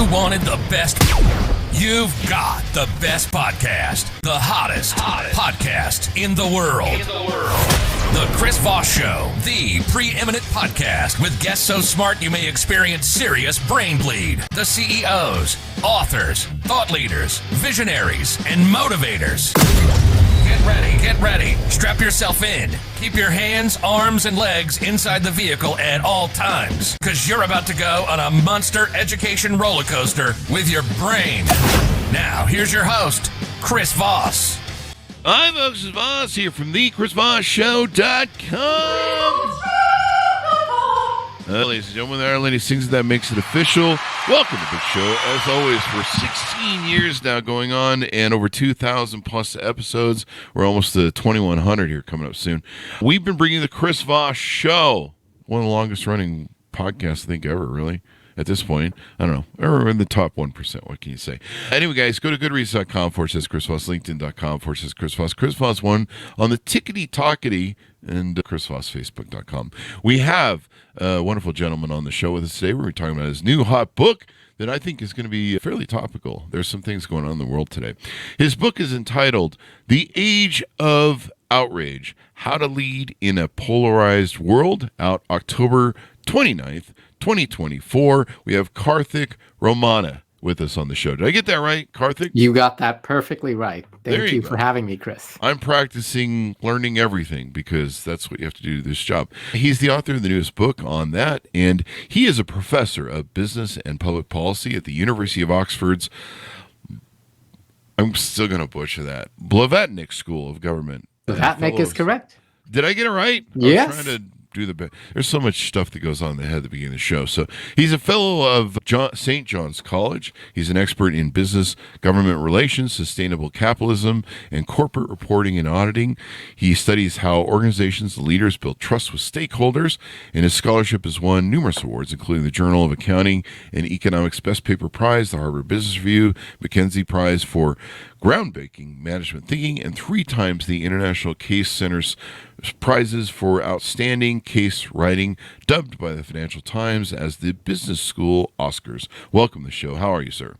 You wanted the best. You've got the best podcast. The hottest podcast in the world. The Chris Voss Show, the preeminent podcast with guests so smart you may experience serious brain bleed. The CEOs, authors, thought leaders, visionaries, and motivators. Get ready. Strap yourself in. Keep your hands, arms, and legs inside the vehicle at all times, because you're about to go on a monster education roller coaster with your brain. Now, here's your host, Chris Voss. I'm Chris Voss here from the ChrisVossShow.com. Ladies and gentlemen, Our Lady sings that makes it official. Welcome to the show. As always, for 16 years now going on and over 2,000 plus episodes. We're almost to 2,100 here coming up soon. We've been bringing the Chris Voss Show, one of the longest running podcasts I think ever, really. At this point, I don't know, or in the top 1%, what can you say? Anyway, guys, go to goodreads.com/Chris Voss, LinkedIn.com/Chris Voss, Chris Voss 1 on the Tickety-Talkety, and Chris Voss, Facebook.com. We have a wonderful gentleman on the show with us today. We're talking about his new hot book that I think is going to be fairly topical. There's some things going on in the world today. His book is entitled The Age of Outrage, How to Lead in a Polarized World, out October 29th, 2024. We have Karthik Ramanna with us on the show. Did I get that right, Karthik? You got that perfectly right. Thank you go. for having me, Chris. I'm practicing learning everything because that's what you have to do this job. He's the author of the newest book on that, and he is a professor of business and public policy at the University of Oxford's, I'm still going to butcher that, Blavatnik School of Government. Blavatnik is correct. Did I get it right? Yes. I was trying to do the best. There's so much stuff that goes on in the head at the beginning of the show. So he's a fellow of St. John's College. He's an expert in business, government relations, sustainable capitalism, and corporate reporting and auditing. He studies how organizations and leaders build trust with stakeholders, and his scholarship has won numerous awards, including the Journal of Accounting and Economics Best Paper Prize, the Harvard Business Review, Mackenzie Prize for groundbreaking management thinking, and 3 times the International Case Center's prizes for outstanding case writing, dubbed by the Financial Times as the Business School Oscars. Welcome to the show. How are you, sir?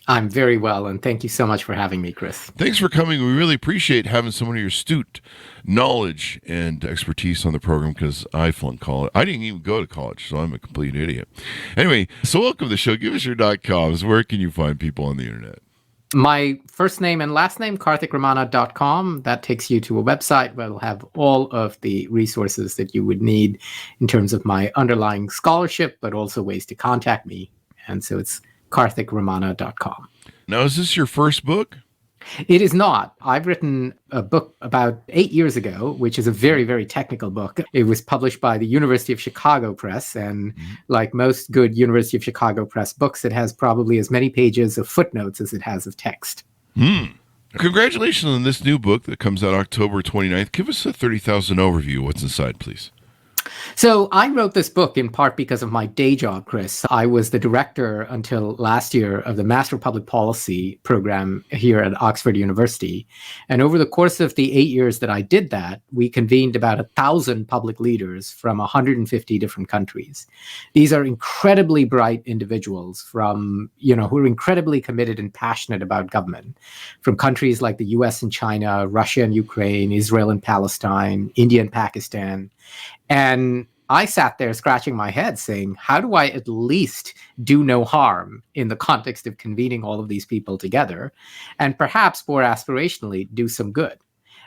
I'm very well, and thank you so much for having me, Chris. Thanks for coming. We really appreciate having someone of your astute knowledge and expertise on the program, because I flunked college. I didn't even go to college, so I'm a complete idiot. Anyway, so welcome to the show. Give us your .coms. Where can you find people on the internet? My first name and last name, KarthikRamanna.com. That takes you to a website where it'll have all of the resources that you would need in terms of my underlying scholarship, but also ways to contact me. And so it's KarthikRamanna.com. Now, is this your first book? It is not. I've written a book about 8 years ago, which is a very, very technical book. It was published by the University of Chicago Press. And like most good University of Chicago Press books, it has probably as many pages of footnotes as it has of text. Congratulations on this new book that comes out October 29th. Give us a 30,000 overview. What's inside, please? So I wrote this book in part because of my day job, Chris. I was the director until last year of the Master of Public Policy program here at Oxford University. And over the course of the 8 years that I did that, we convened about 1,000 public leaders from 150 different countries. These are incredibly bright individuals who are incredibly committed and passionate about government, from countries like the US and China, Russia and Ukraine, Israel and Palestine, India and Pakistan. And I sat there scratching my head saying, how do I at least do no harm in the context of convening all of these people together, and perhaps more aspirationally do some good?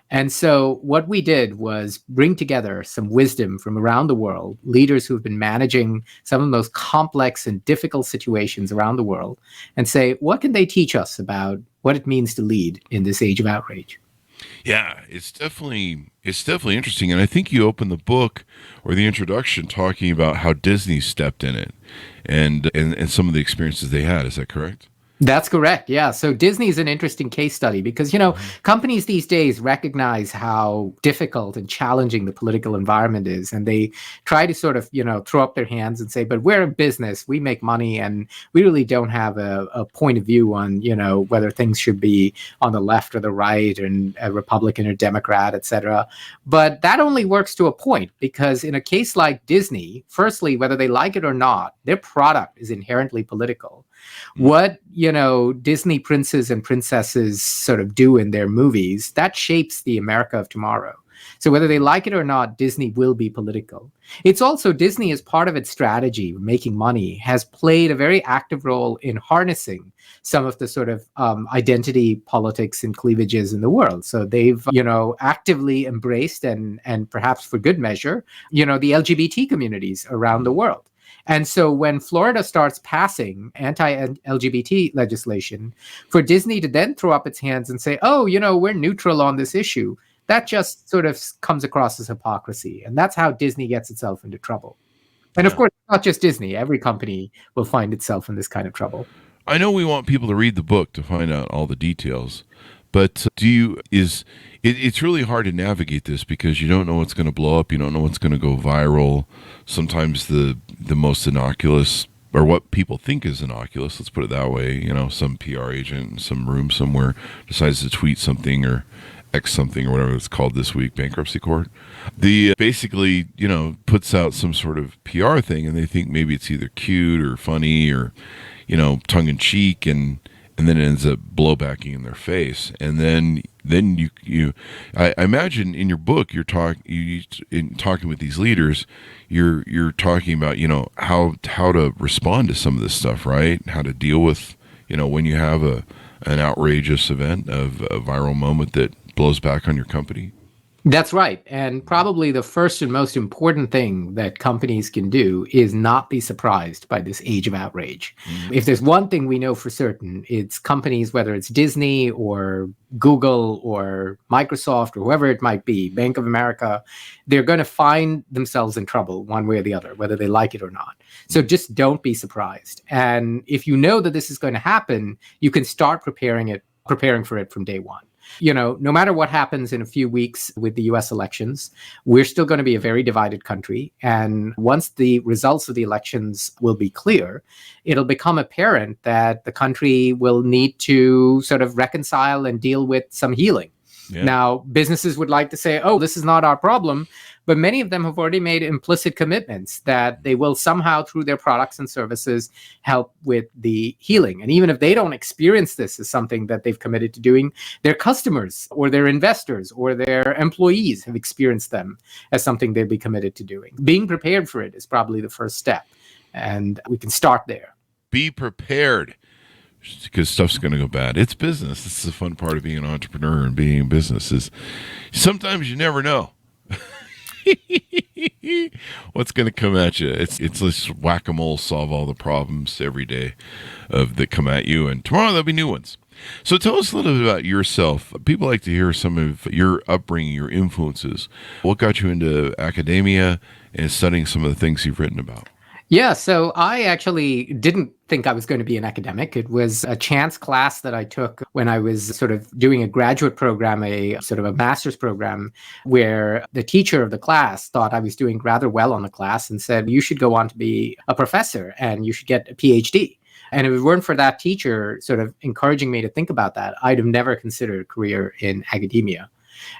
And so what we did was bring together some wisdom from around the world, leaders who've been managing some of the most complex and difficult situations around the world, and say, what can they teach us about what it means to lead in this age of outrage? Yeah, it's definitely interesting. And I think you opened the book or the introduction talking about how Disney stepped in it and some of the experiences they had. Is that correct? That's correct. Yeah. So Disney is an interesting case study because, companies these days recognize how difficult and challenging the political environment is. And they try to sort of, throw up their hands and say, but we're a business, we make money, and we really don't have a point of view on, whether things should be on the left or the right and a Republican or Democrat, et cetera. But that only works to a point, because in a case like Disney, firstly, whether they like it or not, their product is inherently political. What, Disney princes and princesses sort of do in their movies, that shapes the America of tomorrow. So whether they like it or not, Disney will be political. It's also Disney, as part of its strategy, making money, has played a very active role in harnessing some of the sort of identity politics and cleavages in the world. So they've, actively embraced and perhaps for good measure, the LGBT communities around the world. And so when Florida starts passing anti-LGBT legislation, for Disney to then throw up its hands and say, oh, we're neutral on this issue, that just sort of comes across as hypocrisy. And that's how Disney gets itself into trouble. And of course, not just Disney, every company will find itself in this kind of trouble. I know we want people to read the book to find out all the details, but it's really hard to navigate this because you don't know what's going to blow up. You don't know what's going to go viral. Sometimes the most innocuous, or what people think is innocuous, let's put it that way, some PR agent in some room somewhere decides to tweet something or X something or whatever it's called this week, bankruptcy court. Basically, puts out some sort of PR thing, and they think maybe it's either cute or funny or, tongue in cheek, and then it ends up blowbacking in their face. And then I imagine in your book in talking with these leaders, you're talking about how to respond to some of this stuff, right? How to deal with when you have an outrageous event, of a viral moment that blows back on your company. That's right. And probably the first and most important thing that companies can do is not be surprised by this age of outrage. Mm-hmm. If there's one thing we know for certain, it's companies, whether it's Disney or Google or Microsoft or whoever it might be, Bank of America, they're going to find themselves in trouble one way or the other, whether they like it or not. So just don't be surprised. And if you know that this is going to happen, you can start preparing for it from day one. No matter what happens in a few weeks with the US elections, we're still going to be a very divided country. And once the results of the elections will be clear, it'll become apparent that the country will need to sort of reconcile and deal with some healing. Yeah. Now, businesses would like to say, oh, this is not our problem. But many of them have already made implicit commitments that they will somehow, through their products and services, help with the healing. And even if they don't experience this as something that they've committed to doing, their customers or their investors or their employees have experienced them as something they'd be committed to doing. Being prepared for it is probably the first step. And we can start there. Be prepared, because stuff's going to go bad. It's business. This is the fun part of being an entrepreneur and being in business, is sometimes you never know what's going to come at you. It's this whack-a-mole, solve all the problems every day that come at you, and tomorrow there'll be new ones. So tell us a little bit about yourself. People like to hear some of your upbringing, your influences. What got you into academia and studying some of the things you've written about? Yeah, so I actually didn't think I was going to be an academic. It was a chance class that I took when I was sort of doing a graduate program, a sort of a master's program, where the teacher of the class thought I was doing rather well on the class and said, you should go on to be a professor and you should get a PhD. And if it weren't for that teacher sort of encouraging me to think about that, I'd have never considered a career in academia.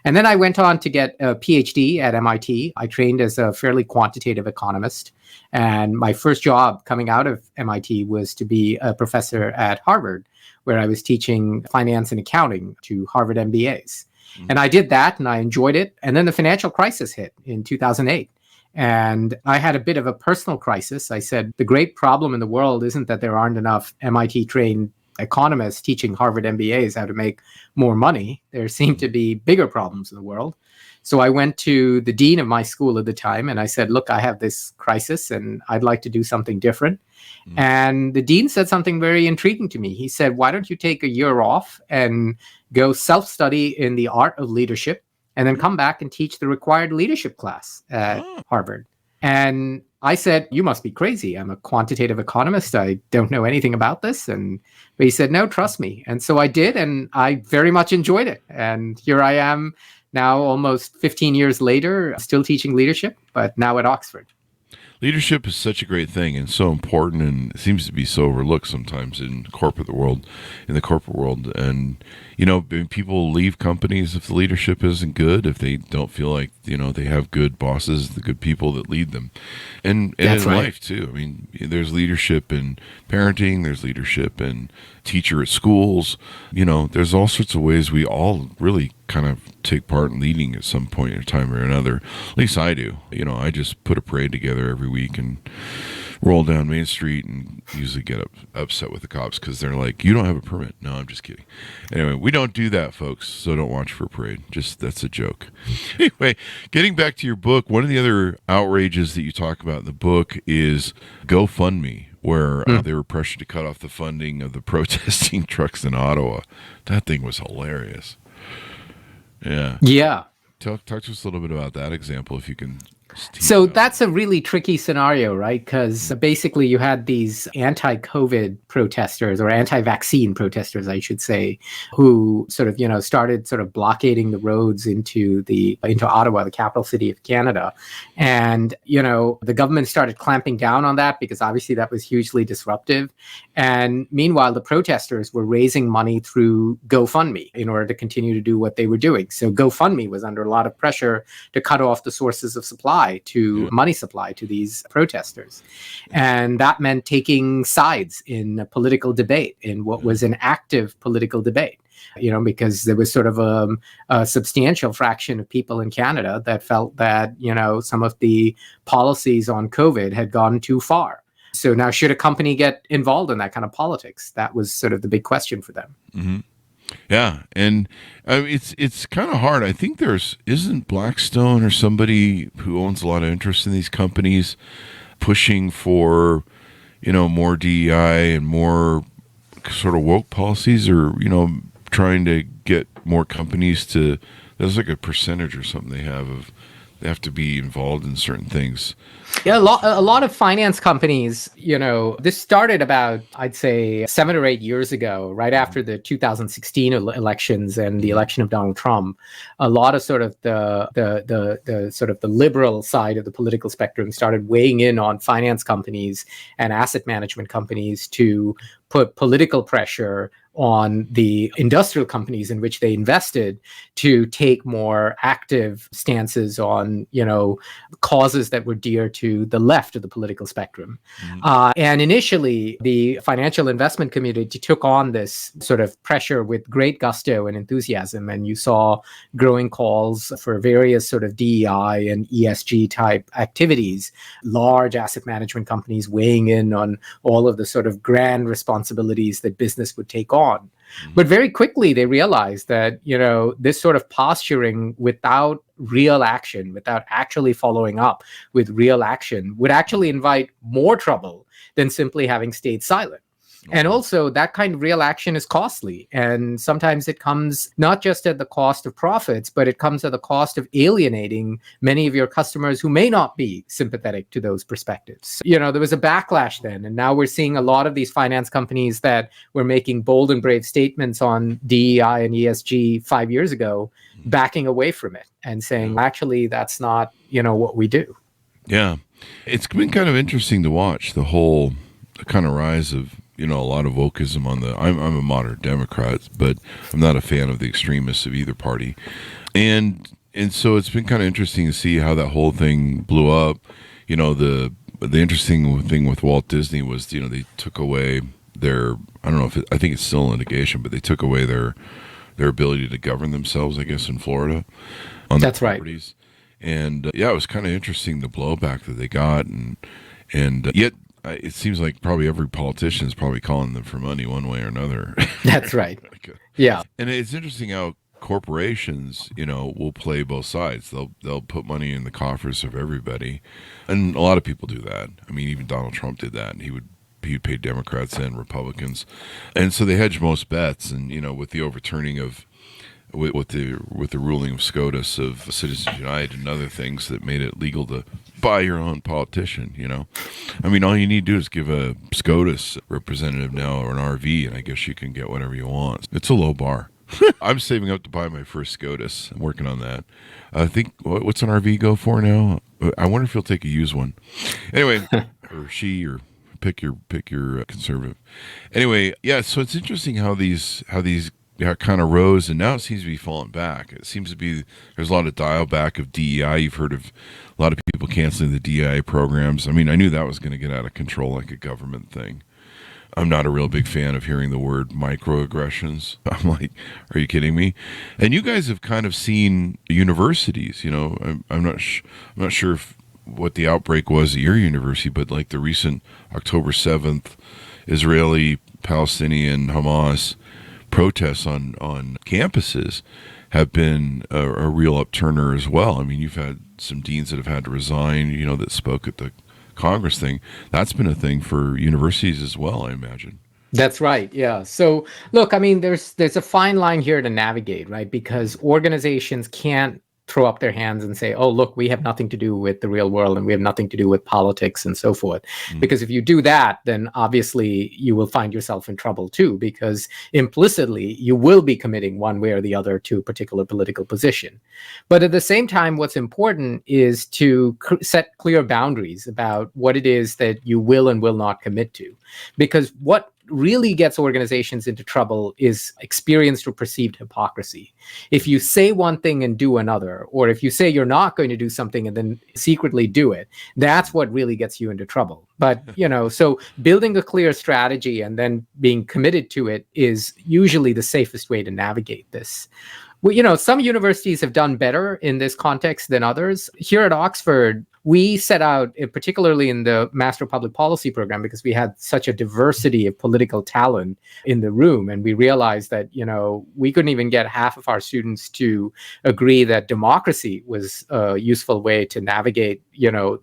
And then I went on to get a PhD at MIT. I trained as a fairly quantitative economist. And my first job coming out of MIT was to be a professor at Harvard, where I was teaching finance and accounting to Harvard MBAs. Mm-hmm. And I did that and I enjoyed it. And then the financial crisis hit in 2008. And I had a bit of a personal crisis. I said, the great problem in the world isn't that there aren't enough MIT-trained economists teaching Harvard MBAs how to make more money. There seem to be bigger problems in the world. So I went to the dean of my school at the time and I said, look, I have this crisis and I'd like to do something different. Mm. And the dean said something very intriguing to me. He said, why don't you take a year off and go self-study in the art of leadership and then come back and teach the required leadership class at Harvard? And I said, "You must be crazy. I'm a quantitative economist. I don't know anything about this." But he said, "No, trust me." And so I did, and I very much enjoyed it. And here I am now, almost 15 years later, still teaching leadership, but now at Oxford. Leadership is such a great thing and so important, and it seems to be so overlooked sometimes in the corporate world. And people leave companies if the leadership isn't good, if they don't feel like they have good bosses, the good people that lead them, and in life too. I mean, there's leadership in parenting, there's leadership in teacher at schools. There's all sorts of ways we all really kind of take part in leading at some point in time or another. At least I do. I just put a parade together every week and roll down Main Street and usually get upset with the cops because they're like, "You don't have a permit." No, I'm just kidding. Anyway, we don't do that, folks, so don't watch for a parade. That's a joke. Anyway, getting back to your book, one of the other outrages that you talk about in the book is GoFundMe, where they were pressured to cut off the funding of the protesting trucks in Ottawa. That thing was hilarious. Yeah. Yeah. Talk to us a little bit about that example, if you can. So that's a really tricky scenario, right? Because basically you had these anti-COVID protesters, or anti-vaccine protesters, I should say, who sort of, started sort of blockading the roads into Ottawa, the capital city of Canada. And, the government started clamping down on that because obviously that was hugely disruptive. And meanwhile, the protesters were raising money through GoFundMe in order to continue to do what they were doing. So GoFundMe was under a lot of pressure to cut off the sources of money supply to these protesters. And that meant taking sides in a political debate, in what was an active political debate. Because there was sort of a substantial fraction of people in Canada that felt that, some of the policies on COVID had gone too far. So now, should a company get involved in that kind of politics? That was sort of the big question for them. Mm-hmm. Yeah, and it's kind of hard. I think isn't Blackstone or somebody who owns a lot of interest in these companies pushing for, more DEI and more sort of woke policies, or trying to get more companies to. There's like a percentage or something they have to be involved in certain things. Yeah, a lot of finance companies, this started about, I'd say, 7 or 8 years ago, right after the 2016 elections and the election of Donald Trump. A lot of sort of the sort of the liberal side of the political spectrum started weighing in on finance companies and asset management companies to put political pressure on the industrial companies in which they invested to take more active stances on, causes that were dear to the left of the political spectrum. Mm-hmm. And initially, the financial investment community took on this sort of pressure with great gusto and enthusiasm. And you saw growing calls for various sort of DEI and ESG type activities, large asset management companies weighing in on all of the sort of grand responsibilities that business would take on. Mm-hmm. But very quickly, they realized that, this sort of posturing without real action, without actually following up with real action, would actually invite more trouble than simply having stayed silent. And also, that kind of real action is costly. And sometimes it comes not just at the cost of profits, but it comes at the cost of alienating many of your customers who may not be sympathetic to those perspectives. There was a backlash then. And now we're seeing a lot of these finance companies that were making bold and brave statements on DEI and ESG 5 years ago, backing away from it and saying, actually, that's not, what we do. Yeah. It's been kind of interesting to watch the whole kind of rise of, a lot of wokeism on I'm a moderate Democrat, but I'm not a fan of the extremists of either party. And so it's been kind of interesting to see how that whole thing blew up. The interesting thing with Walt Disney was, they took away their, I don't know I think it's still in litigation, but they took away their ability to govern themselves, I guess, in Florida on the properties. Right. And it was kind of interesting, the blowback that they got. And yet, it seems like probably every politician is probably calling them for money one way or another. That's right. Yeah. And it's interesting how corporations, will play both sides. They'll put money in the coffers of everybody. And a lot of people do that. I mean, even Donald Trump did that. And he would pay Democrats and Republicans. And so they hedge most bets. And, with the overturning of with the ruling of SCOTUS of Citizens United and other things that made it legal to buy your own politician. I mean, all you need to do is give a SCOTUS representative now or an RV, and I guess you can get whatever you want. It's a low bar. I'm saving up to buy my first SCOTUS. I'm working on that. I think, what's an RV go for now? I wonder if he'll take a used one. Anyway, or she, or pick your conservative. Anyway, yeah. So it's interesting how these kind of rose, and now it seems to be falling back. It seems to be there's a lot of dial back of DEI. You've heard of a lot of people canceling the DEI programs. I mean, I knew that was going to get out of control like a government thing. I'm not a real big fan of hearing the word microaggressions. I'm like, are you kidding me? And you guys have kind of seen universities. I'm not sure what the outbreak was at your university, but like the recent October 7th Israeli, Palestinian, Hamas protests on campuses have been a real upturner as well. I mean, you've had some deans that have had to resign, that spoke at the Congress thing. That's been a thing for universities as well, I imagine. That's right. Yeah. So look, I mean, there's a fine line here to navigate, right? Because organizations can't throw up their hands and say, oh, look, we have nothing to do with the real world and we have nothing to do with politics and so forth. Mm-hmm. Because if you do that, then obviously you will find yourself in trouble too, because implicitly you will be committing one way or the other to a particular political position. But at the same time, what's important is to set clear boundaries about what it is that you will and will not commit to. Because what really gets organizations into trouble is experienced or perceived hypocrisy. If you say one thing and do another, or if you say you're not going to do something and then secretly do it, that's what really gets you into trouble. But, so building a clear strategy and then being committed to it is usually the safest way to navigate this. Well, some universities have done better in this context than others. Here at Oxford, we set out, particularly in the Master of Public Policy program, because we had such a diversity of political talent in the room. And we realized that, we couldn't even get half of our students to agree that democracy was a useful way to navigate,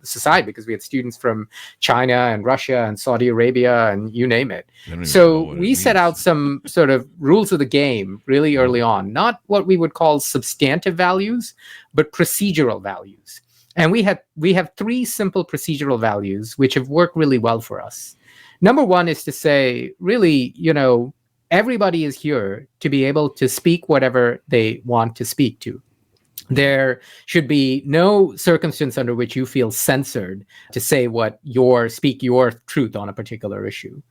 society, because we had students from China and Russia and Saudi Arabia and you name it. So we set out some sort of rules of the game really early on, not what we would call substantive values, but procedural values. And we have three simple procedural values which have worked really well for us. Number one is to say, really, everybody is here to be able to speak whatever they want to speak to. There should be no circumstance under which you feel censored to say speak your truth on a particular issue.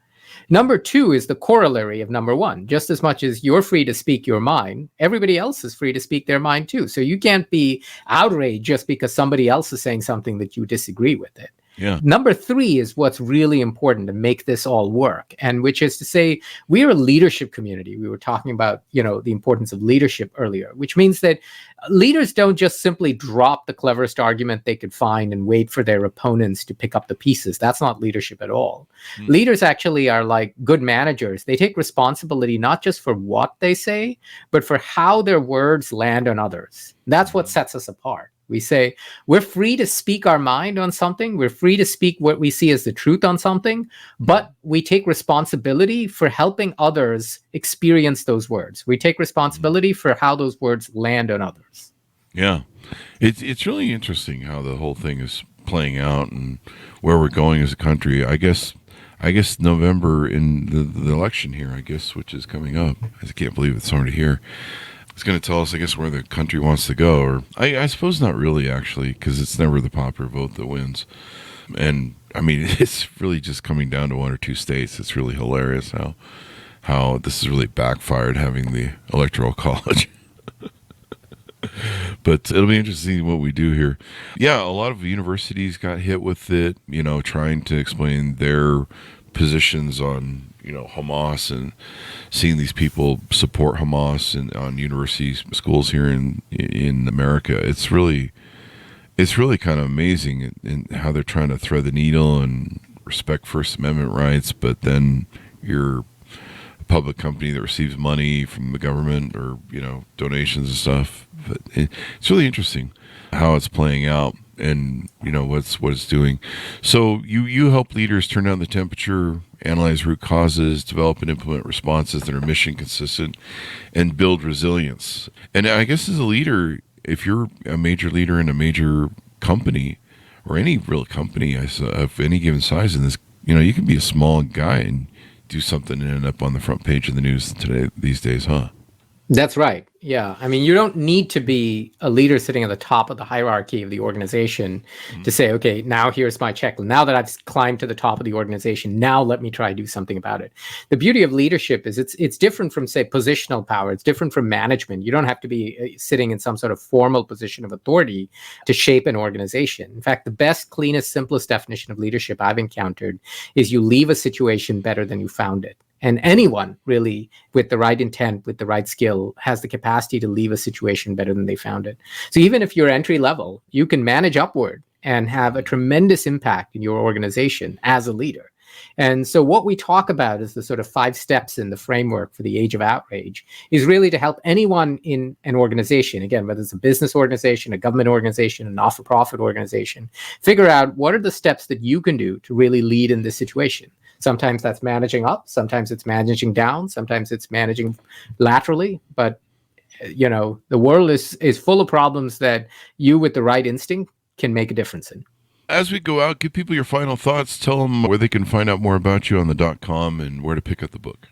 Number two is the corollary of number one. Just as much as you're free to speak your mind, everybody else is free to speak their mind too. So you can't be outraged just because somebody else is saying something that you disagree with it. Yeah. Number three is what's really important to make this all work, and which is to say we are a leadership community. We were talking about, the importance of leadership earlier, which means that leaders don't just simply drop the cleverest argument they could find and wait for their opponents to pick up the pieces. That's not leadership at all. Leaders actually are like good managers. They take responsibility not just for what they say, but for how their words land on others. That's what sets us apart. We say we're free to speak our mind on something. We're free to speak what we see as the truth on something, but we take responsibility for helping others experience those words. We take responsibility for how those words land on others. Yeah. It's really interesting how the whole thing is playing out and where we're going as a country. I guess November in the election here, which is coming up. I can't believe it's already here. It's going to tell us, where the country wants to go. Or I suppose not really, actually, because it's never the popular vote that wins. And, I mean, it's really just coming down to one or two states. It's really hilarious how this has really backfired, having the Electoral College. But it'll be interesting what we do here. Yeah, a lot of universities got hit with it, trying to explain their positions on Hamas and seeing these people support Hamas and on university schools here in America. It's really kind of amazing in how they're trying to thread the needle and respect First Amendment rights, but then you're a public company that receives money from the government or donations and stuff. But it's really interesting how it's playing out. and what it's doing. So you help leaders turn down the temperature, analyze root causes, develop and implement responses that are mission consistent, and build resilience. And I guess as a leader, if you're a major leader in a major company or any real company of any given size in this, you can be a small guy and do something and end up on the front page of the news these days, huh? That's right. Yeah. I mean, you don't need to be a leader sitting at the top of the hierarchy of the organization to say, okay, now here's my checklist. Now that I've climbed to the top of the organization, now let me try to do something about it. The beauty of leadership is it's different from, say, positional power. It's different from management. You don't have to be sitting in some sort of formal position of authority to shape an organization. In fact, the best, cleanest, simplest definition of leadership I've encountered is you leave a situation better than you found it. And anyone really with the right intent, with the right skill, has the capacity to leave a situation better than they found it. So even if you're entry level, you can manage upward and have a tremendous impact in your organization as a leader. And so what we talk about is the sort of 5 steps in the framework for the age of outrage is really to help anyone in an organization, again, whether it's a business organization, a government organization, a not-for-profit organization, figure out what are the steps that you can do to really lead in this situation. Sometimes that's managing up, sometimes it's managing down, sometimes it's managing laterally, but the world is full of problems that you with the right instinct can make a difference in. As we go out, give people your final thoughts. Tell them where they can find out more about you on the .com and where to pick up the book.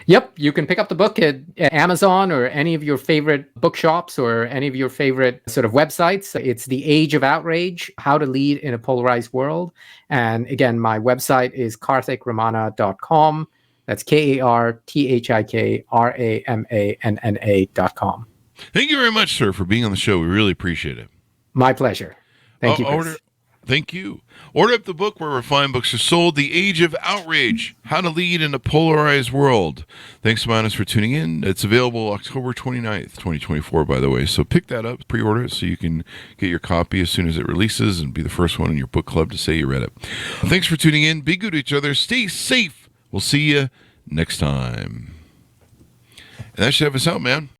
Yep, you can pick up the book at Amazon or any of your favorite bookshops or any of your favorite sort of websites. It's The Age of Outrage, How to Lead in a Polarized World. And again, my website is karthik.com. That's KarthikRamanna.com. Thank you very much, sir, for being on the show. We really appreciate it. My pleasure. Thank you, Chris. Thank you. Order up the book wherever fine books are sold. The Age of Outrage, How to Lead in a Polarized World. Thanks, Ramanna, for tuning in. It's available October 29th, 2024, by the way. So pick that up, pre-order it so you can get your copy as soon as it releases and be the first one in your book club to say you read it. Thanks for tuning in. Be good to each other. Stay safe. We'll see you next time. And that should have us out, man.